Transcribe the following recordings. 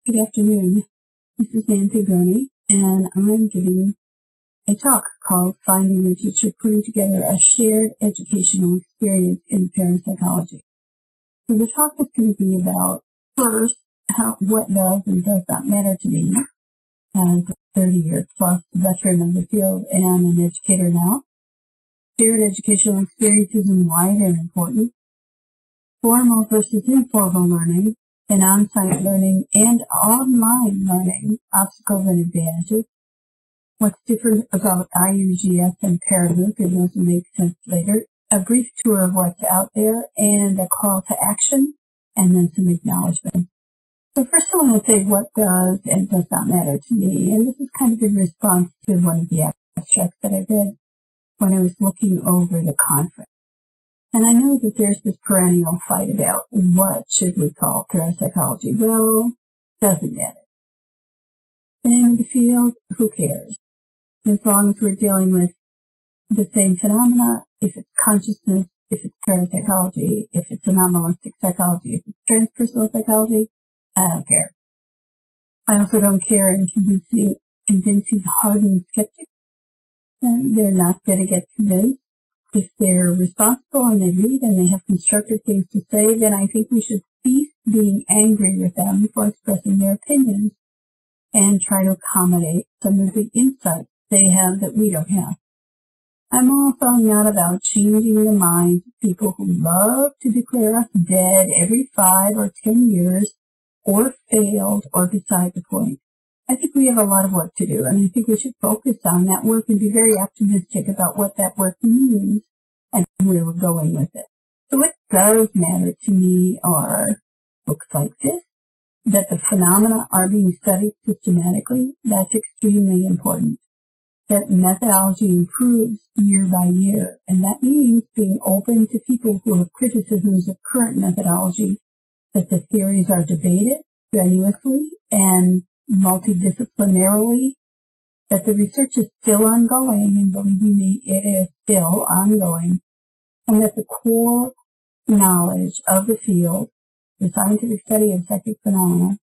Good afternoon. This is Zingrone, and I'm giving a talk called Finding Your Teacher, Putting Together a Shared Educational Experience in Parapsychology. So the talk is going to be about, first, what does and does not matter to me as a 30-year-plus veteran of the field and an educator now. Shared educational experiences and why they're important. Formal versus informal learning, and on-site learning and online learning, obstacles and advantages. What's different about IUGS and ParaMOOC, and those will make sense later. A brief tour of what's out there and a call to action, and then some acknowledgements. So first I want to say what does and does not matter to me, and this is kind of in response to one of the abstracts that I read when I was looking over the conference. And I know that there's this perennial fight about what should we call parapsychology. Well, doesn't matter. The name of the field, who cares? As long as we're dealing with the same phenomena, if it's consciousness, if it's parapsychology, if it's anomalistic psychology, if it's transpersonal psychology, I don't care. I also don't care in convincing hardened skeptics. They're not going to get convinced. If they're responsible and they read and they have constructive things to say, then I think we should cease being angry with them for expressing their opinions and try to accommodate some of the insights they have that we don't have. I'm also not about changing the minds of people who love to declare us dead every 5 or 10 years or failed or beside the point. I think we have a lot of work to do, and I think we should focus on that work and be very optimistic about what that work means and where we're going with it. So what does matter to me are books like this, that the phenomena are being studied systematically. That's extremely important. That methodology improves year by year, and that means being open to people who have criticisms of current methodology, that the theories are debated strenuously and multidisciplinarily, that the research is still ongoing, and believe me, it is still ongoing, and that the core knowledge of the field, the scientific study of psychic phenomena,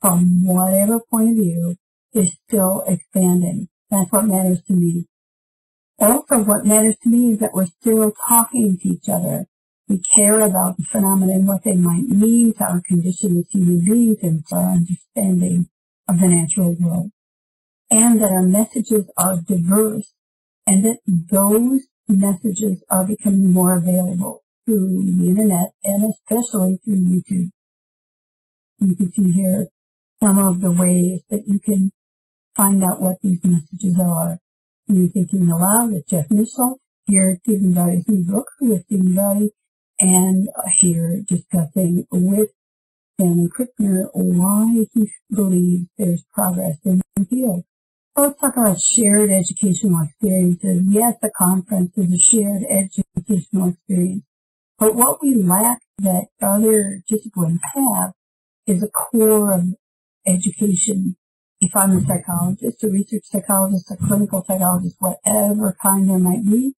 from whatever point of view, is still expanding. That's what matters to me. Also, what matters to me is that we're still talking to each other. We care about the phenomena and what they might mean to our condition as human beings and to our understanding of the natural world. And that our messages are diverse, and that those messages are becoming more available through the internet and especially through YouTube. You can see here some of the ways that you can find out what these messages are. You're Thinking Aloud with Jeff Mitchell, here Stephen Body's new book with Stephen Body, and here discussing with Stanley Krippner why he believes there's progress in the field. So let's talk about shared educational experiences. Yes, the conference is a shared educational experience, but what we lack that other disciplines have is a core of education. If I'm a psychologist, a research psychologist, a clinical psychologist, whatever kind there might be,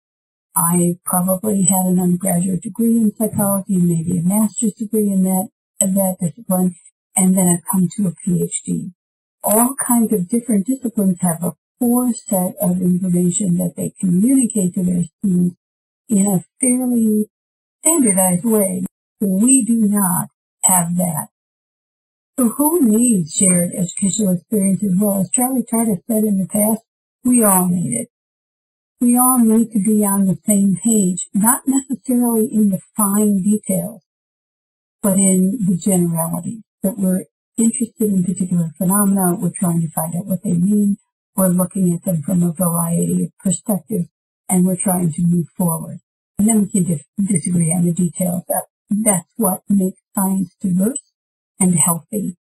I probably had an undergraduate degree in psychology, maybe a master's degree in that discipline, and then I've come to a PhD. All kinds of different disciplines have a core set of information that they communicate to their students in a fairly standardized way. We do not have that. So who needs shared educational experiences? Well, as Charlie Tart said in the past, we all need it. We all need to be on the same page, not necessarily in the fine details, but in the generalities, that we're interested in particular phenomena, we're trying to find out what they mean, we're looking at them from a variety of perspectives, and we're trying to move forward. And then we can disagree on the details. That's what makes science diverse and healthy.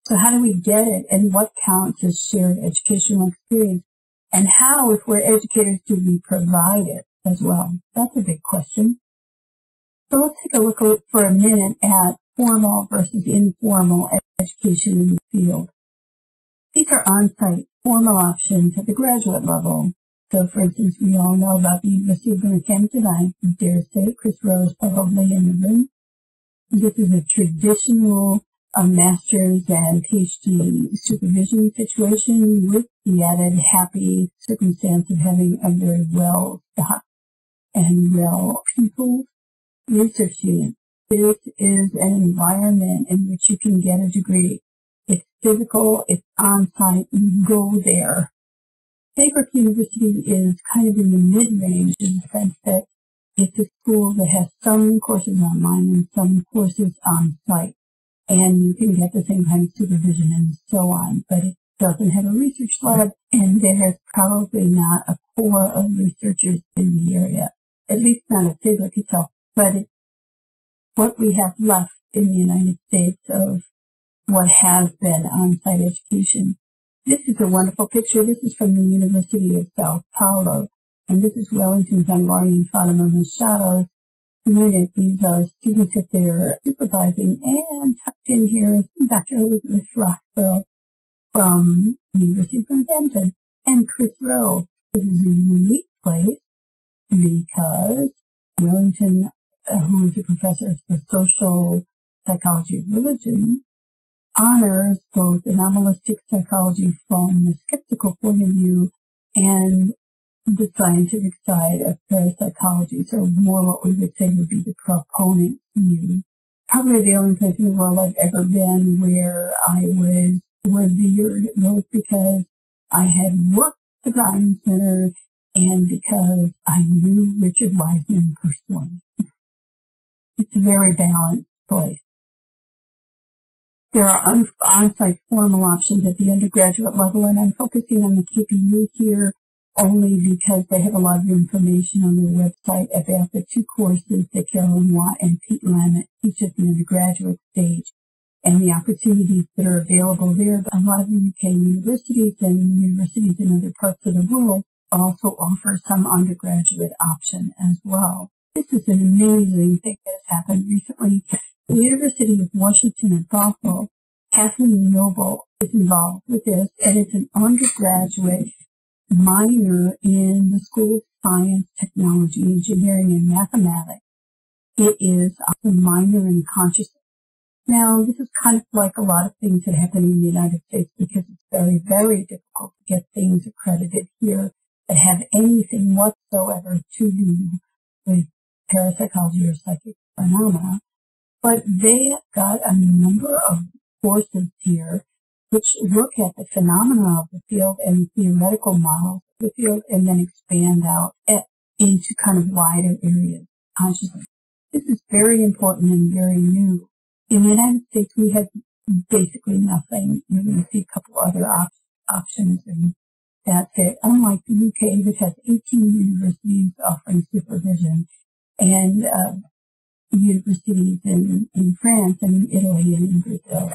So how do we get it, and what counts as shared educational experience? And how, if we're educators, do we provide it as well? That's a big question. So let's take a look for a minute at formal versus informal education in the field. These are on-site formal options at the graduate level. So, for instance, we all know about the University of North Hampton. I dare say Chris Rowe is probably in the room. This is a traditional a master's and PhD supervision situation with the added happy circumstance of having a very well-stocked and well-peopled research unit. This is an environment in which you can get a degree. It's physical, it's on-site, you go there. Saybrook University is kind of in the mid-range in the sense that it's a school that has some courses online and some courses on-site. And you can get the same kind of supervision and so on, but it doesn't have a research lab, and there's probably not a core of researchers in the area, at least not at Saybrook itself. But it's what we have left in the United States of what has been on-site education. This is a wonderful picture. This is from the University of Sao Paulo, and this is Wellington's Angarian Fatima Machado's unit. These are students that they're supervising, and tucked in here is Dr. Elizabeth Roxburgh from the University of Northampton, and Chris Rowe. This is a unique place because Wellington, who is a professor of the social psychology of religion, honors both anomalistic psychology from the skeptical point of view and the scientific side of parapsychology, so more what we would say would be the proponent view. Probably the only place in the world I've ever been where I was revered, both because I had worked at the Bryan Center and because I knew Richard Wiseman personally. It's a very balanced place. There are on-site formal options at the undergraduate level, and I'm focusing on the KPU here only because they have a lot of information on their website about the two courses that Carolyn Watt and Pete Lammett teach at the undergraduate stage and the opportunities that are available there. A lot of the UK universities and universities in other parts of the world also offer some undergraduate option as well. This is an amazing thing that has happened recently. The University of Washington at Bothell, Kathleen Noble is involved with this, and it's an undergraduate minor in the School of Science, Technology, Engineering, and Mathematics. It is a minor in consciousness. Now, this is kind of like a lot of things that happen in the United States because it's very, very difficult to get things accredited here that have anything whatsoever to do with parapsychology or psychic phenomena. But they have got a number of courses here which look at the phenomena of the field and theoretical models of the field and then expand out into kind of wider areas of consciousness. This is very important and very new. In the United States, we have basically nothing. You're going to see a couple other options, and that's it. Unlike the UK, that has 18 universities offering supervision, and universities in France and in Italy and in Brazil.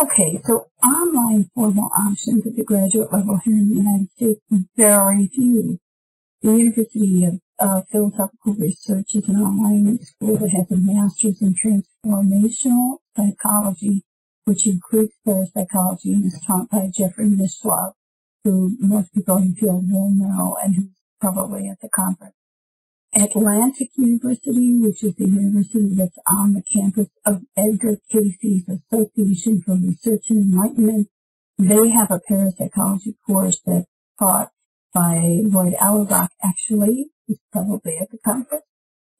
Okay, so online formal options at the graduate level here in the United States are very few. The University of Philosophical Research is an online school that has a master's in transformational psychology, which includes parapsychology, and is taught by Jeffrey Mishlove, who most people in the field will know and who's probably at the conference. Atlantic University, which is the university that's on the campus of Edgar Cayce's Association for Research and Enlightenment, they have a parapsychology course that's taught by Lloyd Auerbach, actually. He's probably at the conference.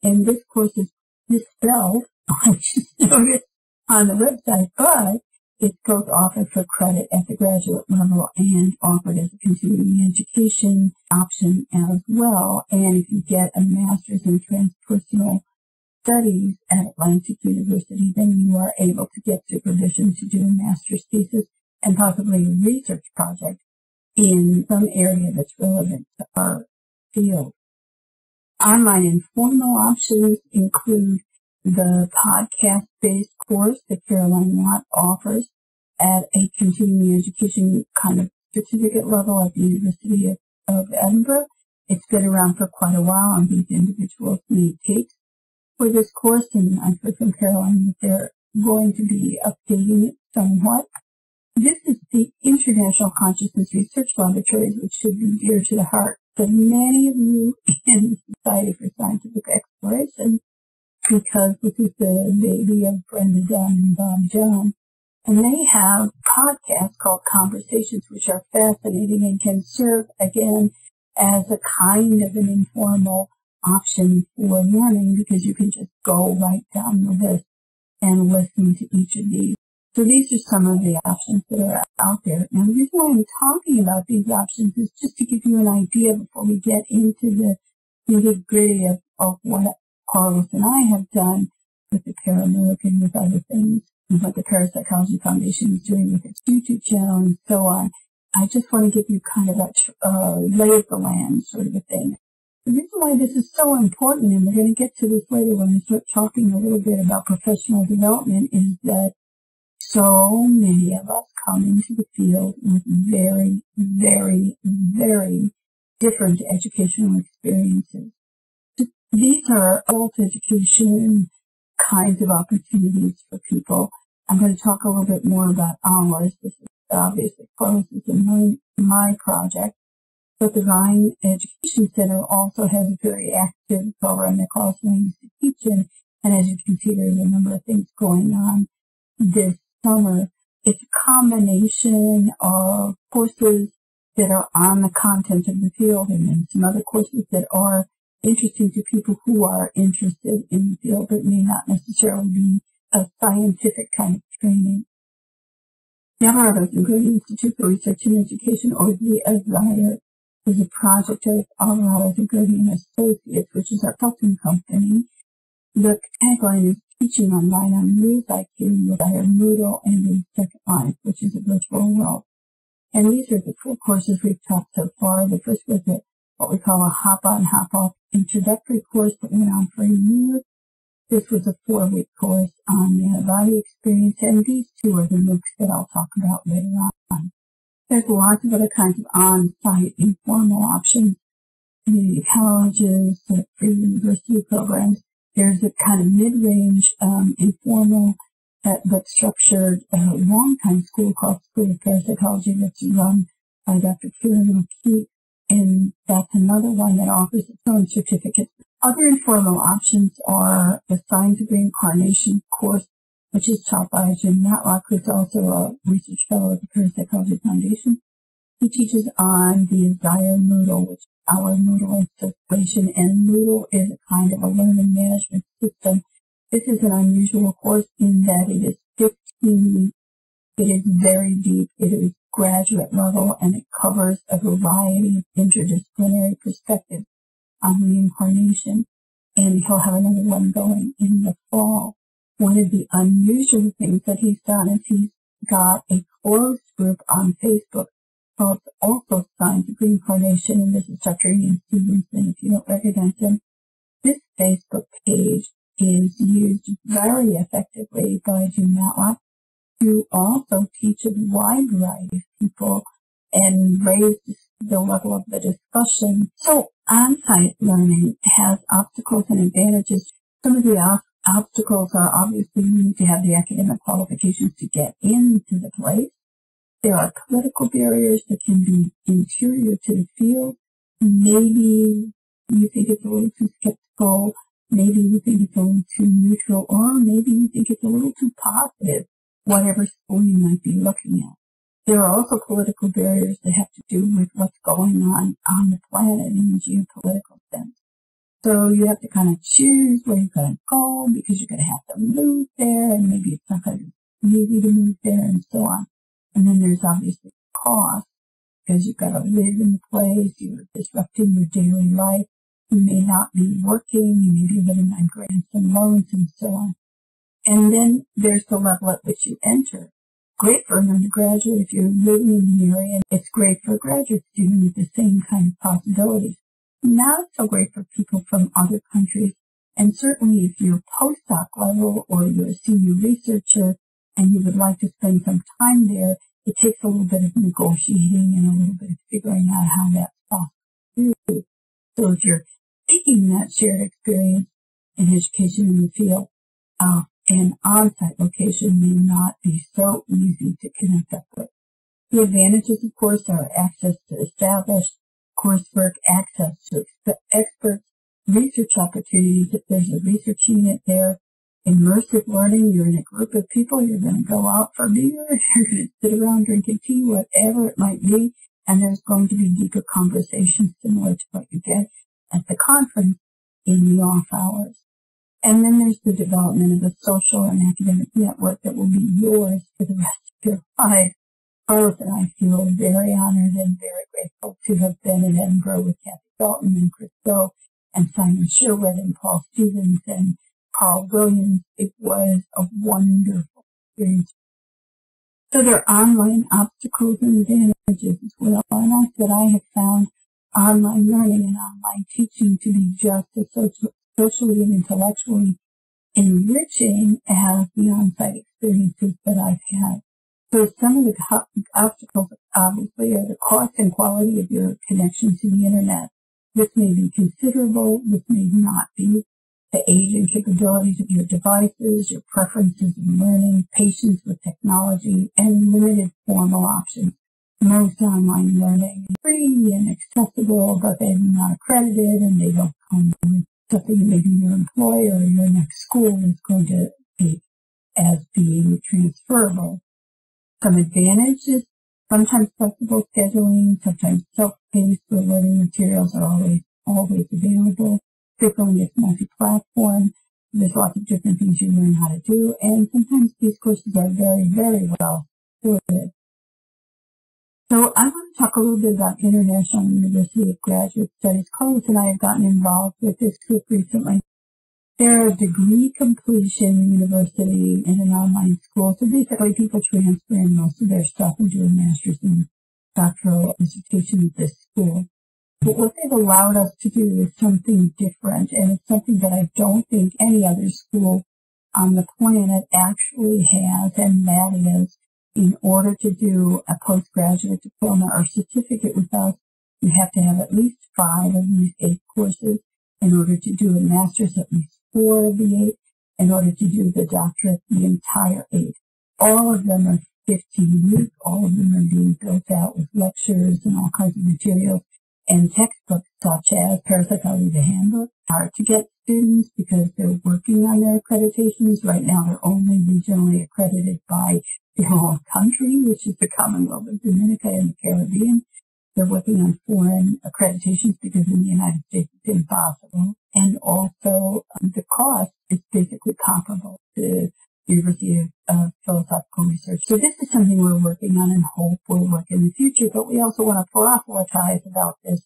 And this course is misspelled, I just noticed on the website, but it's both offered for credit at the graduate level and offered as a continuing education option as well. And if you get a master's in transpersonal studies at Atlantic University, then you are able to get supervision to do a master's thesis and possibly a research project in some area that's relevant to our field. Online informal options include the podcast-based course that Caroline Watt offers at a continuing education kind of certificate level at the University of Edinburgh. It's been around for quite a while, and these individuals made tapes for this course, and I've heard from Caroline that they're going to be updating it somewhat. This is the International Consciousness Research Laboratories, which should be dear to the heart to many of you in the Society for Scientific Exploration. because this is the baby of Brenda Dunn and Bob John. And they have podcasts called Conversations, which are fascinating and can serve, again, as a kind of an informal option for learning, because you can just go right down the list and listen to each of these. So these are some of the options that are out there. Now, the reason why I'm talking about these options is just to give you an idea before we get into the nitty-gritty of what Carlos and I have done with the Paramilk and with other things, and what the Parapsychology Foundation is doing with its YouTube channel and so on. I just want to give you kind of a lay of the land sort of a thing. The reason why this is so important, and we're going to get to this later when we start talking a little bit about professional development, is that so many of us come into the field with very, very, very different educational experiences. These are adult education kinds of opportunities for people. I'm going to talk a little bit more about ours. This is obviously close to my project. But the Rhine Education Center also has a very active program that calls Language to Teach-In. And as you can see, there's a number of things going on this summer. It's a combination of courses that are on the content of the field, and then some other courses that are interesting to people who are interested in the field, but may not necessarily be a scientific kind of training. The Alvarado Zingrone Institute for Research and Education, or the ASIRE, is a project of Alvarado Zingrone Associates, which is our consulting company. The tagline is Teaching Online on Rules IQ with our Moodle and in Second Life, which is a virtual world. And these are the 4 courses we've taught so far. The first was what we call a hop-on, hop-off introductory course that went on for a year. This was a 4-week course on the out-of-body experience, and these 2 are the MOOCs that I'll talk about later on. There's lots of other kinds of on-site informal options, community colleges, free university programs. There's a kind of mid-range, informal, but structured, long-time school called School of Parapsychology that's run by Dr. Kieran O'Keefe, and that's another one that offers its own certificates. Other informal options are the Signs of Reincarnation course, which is taught by Jim Matlock, who's also a research fellow at the Parapsychology Foundation. He teaches on the ASIRE Moodle, which is our Moodle installation, and Moodle is a kind of a learning management system. This is an unusual course in that it is 15 weeks. It is very deep. It is graduate level, and it covers a variety of interdisciplinary perspectives on reincarnation. And he'll have another one going in the fall. One of the unusual things that he's done is he's got a closed group on Facebook called also Signs of Reincarnation, and this is Dr. Ian Stevenson, if you don't recognize him. This Facebook page is used very effectively by Jim Matlock to also teach a wide variety of people and raise the level of the discussion. So on-site learning has obstacles and advantages. Some of the obstacles are obviously you need to have the academic qualifications to get into the place. There are political barriers that can be interior to the field. Maybe you think it's a little too skeptical. Maybe you think it's a little too neutral, or maybe you think it's a little too positive, whatever school you might be looking at. There are also political barriers that have to do with what's going on the planet in a geopolitical sense. So you have to kind of choose where you're going to go, because you're going to have to move there, and maybe it's not going to be easy to move there, and so on. And then there's obviously cost, because you've got to live in the place, you're disrupting your daily life, you may not be working, you may be living on grants and loans, and so on. And then there's the level at which you enter. Great for an undergraduate if you're living in the area. It's great for a graduate student with the same kind of possibilities. Not so great for people from other countries. And certainly if you're postdoc level or you're a senior researcher and you would like to spend some time there, it takes a little bit of negotiating and a little bit of figuring out how that's possible to do. So if you're seeking that shared experience in education in the field, an on-site location may not be so easy to connect up with. The advantages, of course, are access to established coursework, access to experts, research opportunities. If there's a research unit there, immersive learning, you're in a group of people, you're going to go out for beer, you're going to sit around drinking tea, whatever it might be, and there's going to be deeper conversations similar to what you get at the conference in the off hours. And then there's the development of a social and academic network that will be yours for the rest of your life. Carlos and I feel very honored and very grateful to have been in Edinburgh with Kathy Dalton and Chris Doe and Simon Sherwood and Paul Stevens and Carl Williams. It was a wonderful experience. So there are online obstacles and advantages as well. And I said I have found online learning and online teaching to be just as socially and intellectually enriching as the on-site experiences that I've had. So some of the obstacles, obviously, are the cost and quality of your connection to the internet. This may be considerable, this may not be. The age and capabilities of your devices, your preferences in learning, patience with technology, and limited formal options. Most online learning is free and accessible, but they're not accredited and they don't come with something that maybe your employer or your next school is going to be as being transferable. Some advantages, sometimes flexible scheduling, sometimes self-paced where learning materials are always available. Frequently it's multi-platform. There's lots of different things you learn how to do, and sometimes these courses are very, very well supported. So I want to talk a little bit about International University of Graduate Studies. Carlos and I have gotten involved with this group recently. They're a degree completion university in an online school. So basically people transferring most of their stuff and doing master's and doctoral dissertation at this school. But what they've allowed us to do is something different, and it's something that I don't think any other school on the planet actually has, and that is, in order to do a postgraduate diploma or certificate with us, you have to have at least 5 of these 8 courses. In order to do a master's, at least 4 of the 8. In order to do the doctorate, the entire 8. All of them are 15 weeks. All of them are being built out with lectures and all kinds of materials and textbooks such as Parapsychology, the Handbook. Hard to get students because they're working on their accreditations. Right now they're only regionally accredited by their own country, which is the Commonwealth of Dominica and the Caribbean. They're working on foreign accreditations because in the United States it's impossible. And also the cost is basically comparable to University of Philosophical Research. So this is something we're working on and hope will work in the future, but we also want to proselytize about this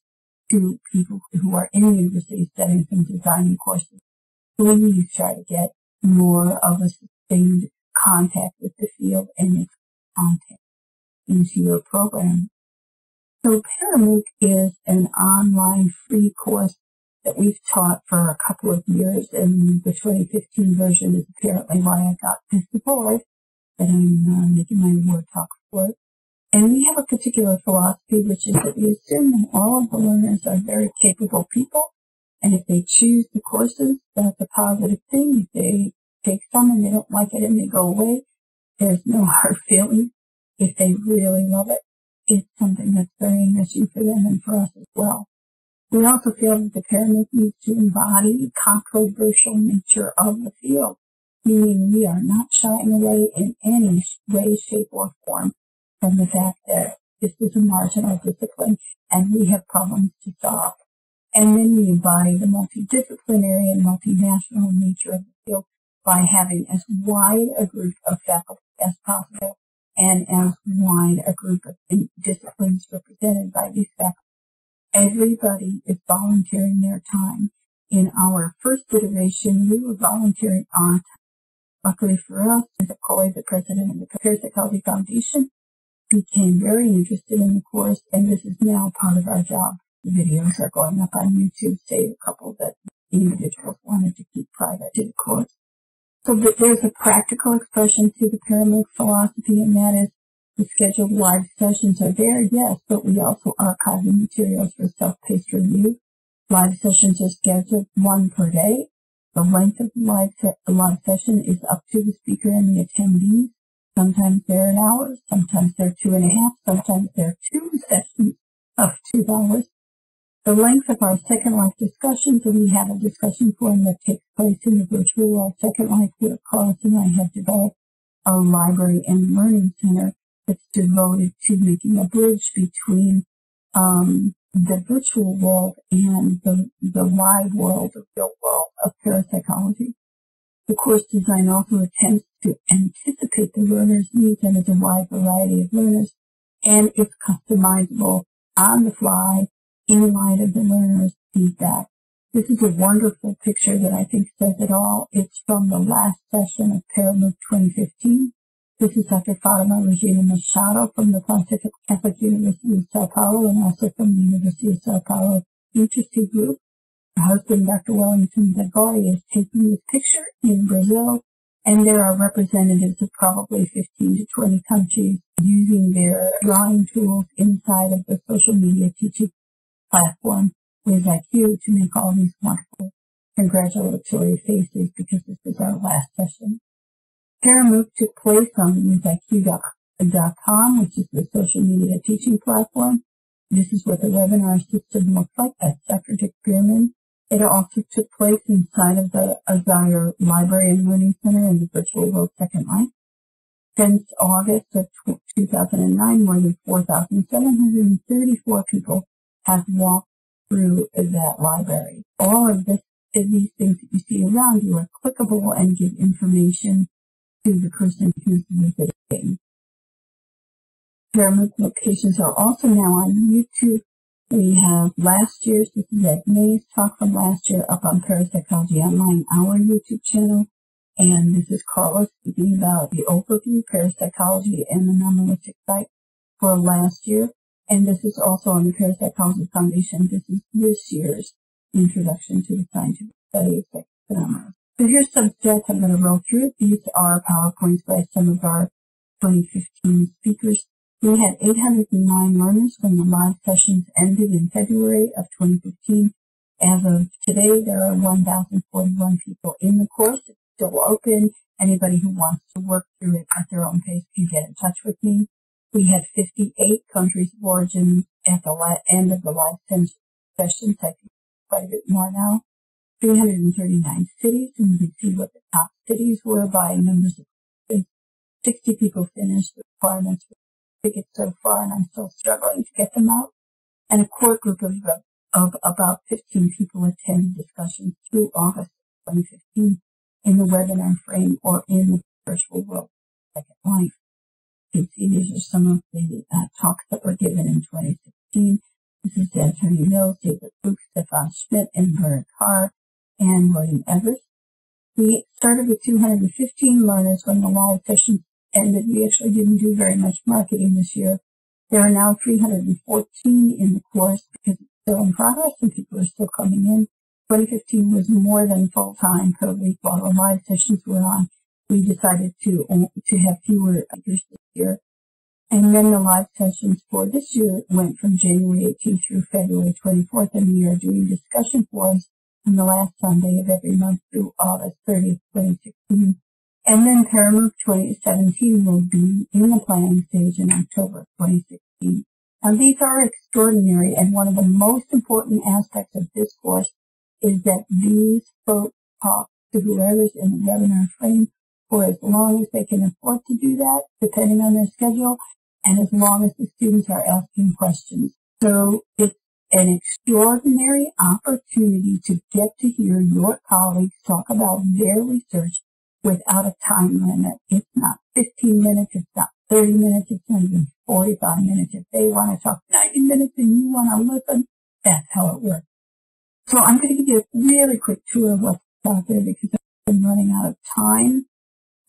to people who are in university settings and designing courses. Please try to get more of a sustained contact with the field and its content into your program. So ParaMOOC is an online free course that we've taught for a couple of years, and the 2015 version is apparently why I got this award that I'm making my award talk for. And we have a particular philosophy, which is that we assume that all of the learners are very capable people, and if they choose the courses, that's a positive thing. If they take some and they don't like it and they go away, there's no hard feelings. If they really love it, it's something that's very enriching for them and for us as well. We also feel that the ParaMOOC needs to embody the controversial nature of the field, meaning we are not shying away in any way, shape, or form from the fact that this is a marginal discipline and we have problems to solve. And then we embody the multidisciplinary and multinational nature of the field by having as wide a group of faculty as possible and as wide a group of disciplines represented by these faculty. Everybody is volunteering their time. In our first iteration, we were volunteering on time. Luckily for us, Mr. Coley, the president of the Parapsychology Foundation, became very interested in the course, and this is now part of our job. The videos are going up on YouTube, save a couple that individuals wanted to keep private to the course. So there's a practical expression to the ParaMOOC philosophy, and that is the scheduled live sessions are there, yes, but we also archive the materials for self-paced review. Live sessions are scheduled 1 per day. The length of the live session is up to the speaker and the attendees. Sometimes they're an hour, sometimes they're 2.5, sometimes they're 2 sessions of 2 hours. The length of our Second Life discussions, and we have a discussion forum that takes place in the virtual world Second Life, where Carlos and I have developed a library and learning center that's devoted to making a bridge between the virtual world and the live world, the real world of parapsychology. The course design also attempts to anticipate the learner's needs and is a wide variety of learners, and it's customizable on the fly in light of the learner's feedback. This is a wonderful picture that I think says it all. It's from the last session of Parapsychology 2015. This is Dr. Fatima Regina Machado from the Pontifical Catholic University of Sao Paulo and also from the University of Sao Paulo Literacy Group. Her husband, Dr. Wellington Zagori, is taking this picture in Brazil, and there are representatives of probably 15 to 20 countries using their drawing tools inside of the social media teaching platform with IQ to make all these wonderful congratulatory faces, because this is our last session. Parapsychology took place on withIQ.com, which is the social media teaching platform. This is what the webinar system looks like. That's Dr. Dick Bierman. It also took place inside of the Azire Library and Learning Center in the virtual world Second Life. Since August of 2009, more than 4,734 people have walked through that library. All of these things that you see around you are clickable and give information to the person who's visiting. Parapsychology locations are also now on YouTube. We have last year's, this is Ed May's talk from last year, up on Parapsychology Online, our YouTube channel. And this is Carlos speaking about the overview, parapsychology, and the nominalistic site for last year. And this is also on the Parapsychology Foundation. This is this year's Introduction to the Scientific Study of Psychic Phenomena. So here's some stats I'm going to roll through. These are PowerPoints by some of our 2015 speakers. We had 809 learners when the live sessions ended in February of 2015. As of today, there are 1,041 people in the course. It's still open. Anybody who wants to work through it at their own pace can get in touch with me. We had 58 countries of origin at the end of the live sessions. I think quite a bit more now. 339 cities, and you can see what the top cities were by numbers of countries. 60 people finished the requirements for tickets so far, and I'm still struggling to get them out. And a core group of about 15 people attended discussions through August 2015 in the webinar frame or in the virtual world Second Life. You can see these are some of the talks that were given in 2016. This is Anthony Mills, David Luke, Stefan Schmidt, and Bernard Carr, and William Evers. We started with 215 learners when the live session ended. We actually didn't do very much marketing this year. There are now 314 in the course because it's still in progress and people are still coming in. 2015 was more than full-time per week while the live sessions were on. We decided to have fewer speakers this year. And then the live sessions for this year went from January 18th through February 24th, and we are doing discussion forums on the last Sunday of every month through August 30th, 2016. And then Parapsychology 2017 will be in the planning stage in October 2016. Now these are extraordinary, and one of the most important aspects of this course is that these folks talk to whoever's in the webinar frame for as long as they can afford to do that, depending on their schedule, and as long as the students are asking questions. So it's an extraordinary opportunity to get to hear your colleagues talk about their research without a time limit. It's not 15 minutes, it's not 30 minutes, it's not even 45 minutes. If they want to talk 90 minutes and you want to listen, that's how it works. So I'm going to give you a really quick tour of what's out there because I've been running out of time.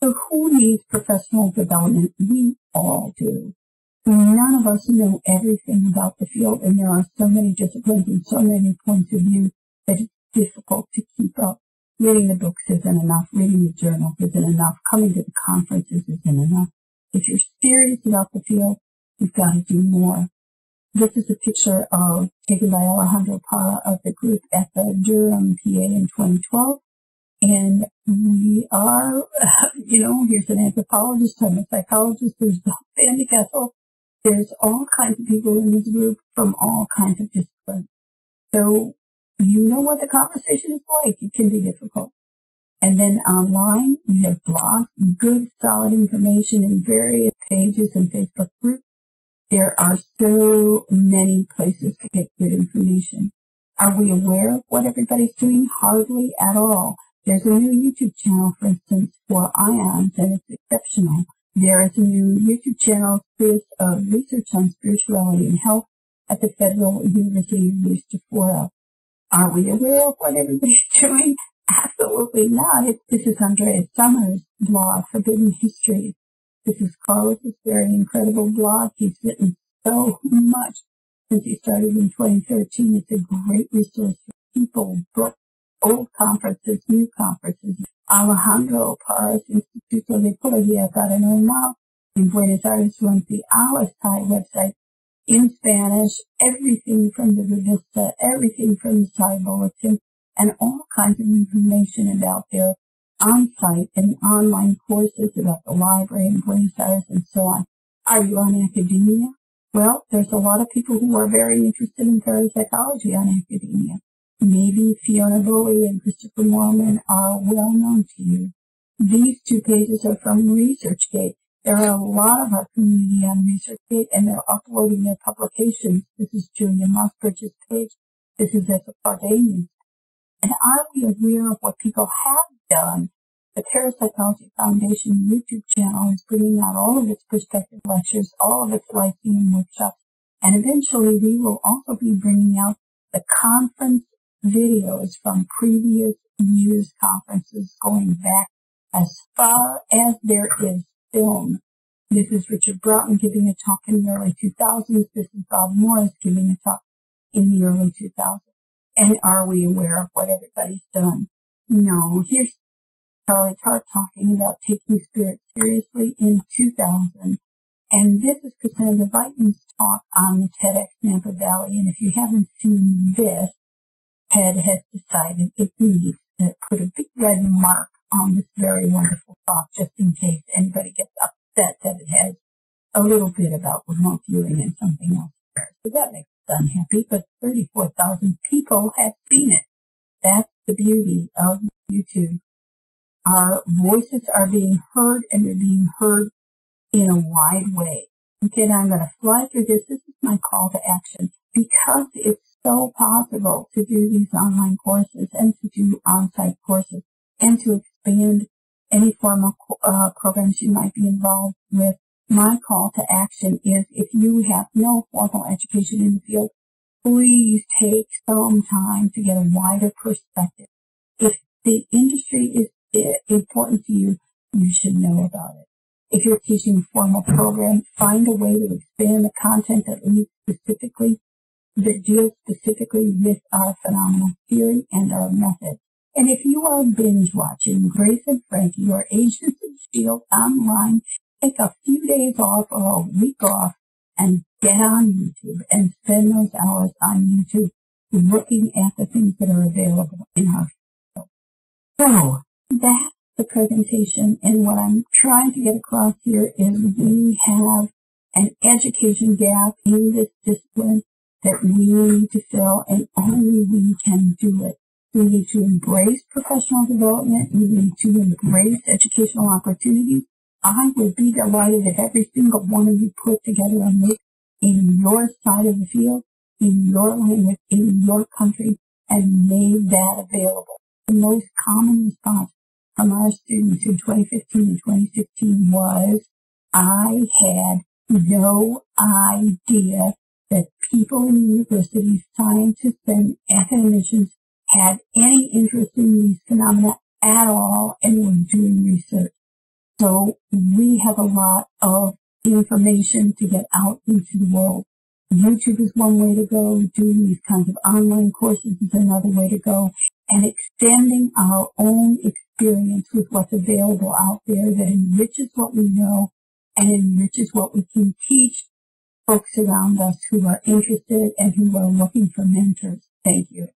So who needs professional development? We all do. None of us know everything about the field, and there are so many disciplines and so many points of view that it's difficult to keep up. Reading the books isn't enough. Reading the journals isn't enough. Coming to the conferences isn't enough. If you're serious about the field, you've got to do more. This is a picture taken by Alejandro Parra of the group at the Durham, PA in 2012. And we are, here's an anthropologist, I'm a psychologist, there's Bob Van de Kessel. There's all kinds of people in this group from all kinds of disciplines. So you know what the conversation is like. It can be difficult. And then online, we have blogs, good, solid information in various pages and Facebook groups. There are so many places to get good information. Are we aware of what everybody's doing? Hardly at all. There's a new YouTube channel, for instance, for ions, and it's exceptional. There is a new YouTube channel of research on spirituality and health at the Federal University of East Are we aware of what everybody's doing? Absolutely not. This is Andrea Summers' blog, Forbidden Histories. This is Carlos's very incredible blog. He's written so much since he started in 2013. It's a great resource for people, books, old conferences, new conferences. Alejandro Parras Instituto de Psicología Paranormal in Buenos Aires runs the allotted website in Spanish, everything from the revista, everything from the side bulletin, and all kinds of information about their on-site and online courses about the library in Buenos Aires and so on. Are you on academia? Well, there's a lot of people who are very interested in parapsychology on academia. Maybe Fiona Bully and Christopher Mormon are well known to you. These two pages are from ResearchGate. There are a lot of our community on ResearchGate, and they're uploading their publications. This is Julia Mossbridge's page. This is Essa Pardanian's. And are we aware of what people have done? The Parapsychology Foundation YouTube channel is bringing out all of its perspective lectures, all of its Lyceum workshops, and eventually we will also be bringing out the conference videos from previous year's conferences going back as far as there is film. This is Richard Broughton giving a talk in the early 2000s. This is Bob Morris giving a talk in the early 2000s. And are we aware of what everybody's done? No. Here's Charlie Tart talking about taking spirit seriously in 2000. And this is Cassandra Bighton's talk on the TEDx Napa Valley. And if you haven't seen this, TED has decided it needs to put a big red mark on this very wonderful talk, just in case anybody gets upset that it has a little bit about remote viewing and something else. So that makes us unhappy, but 34,000 people have seen it. That's the beauty of YouTube. Our voices are being heard, and they're being heard in a wide way. Okay, now I'm going to fly through this. This is my call to action. Because it's so possible to do these online courses and to do on-site courses and to expand any form of programs you might be involved with, my call to action is if you have no formal education in the field, please take some time to get a wider perspective. If the industry is important to you, you should know about it. If you're teaching a formal program, find a way to expand the content that deals specifically with our phenomenal theory and our method. And if you are binge watching Grace and Frankie or Agents of S.H.I.E.L.D. online, take a few days off or a week off and get on YouTube and spend those hours on YouTube looking at the things that are available in our field. So that's the presentation, and what I'm trying to get across here is we have an education gap in this discipline that we need to fill, and only we can do it. We need to embrace professional development. We need to embrace educational opportunities. I would be delighted if every single one of you put together a MOOC in your side of the field, in your language, in your country, and made that available. The most common response from our students in 2015 and 2016 was, I had no idea that people in universities, scientists, and academicians had any interest in these phenomena at all and were doing research. So we have a lot of information to get out into the world. YouTube is one way to go. Doing these kinds of online courses is another way to go. And extending our own experience with what's available out there that enriches what we know and enriches what we can teach folks around us who are interested and who are looking for mentors. Thank you.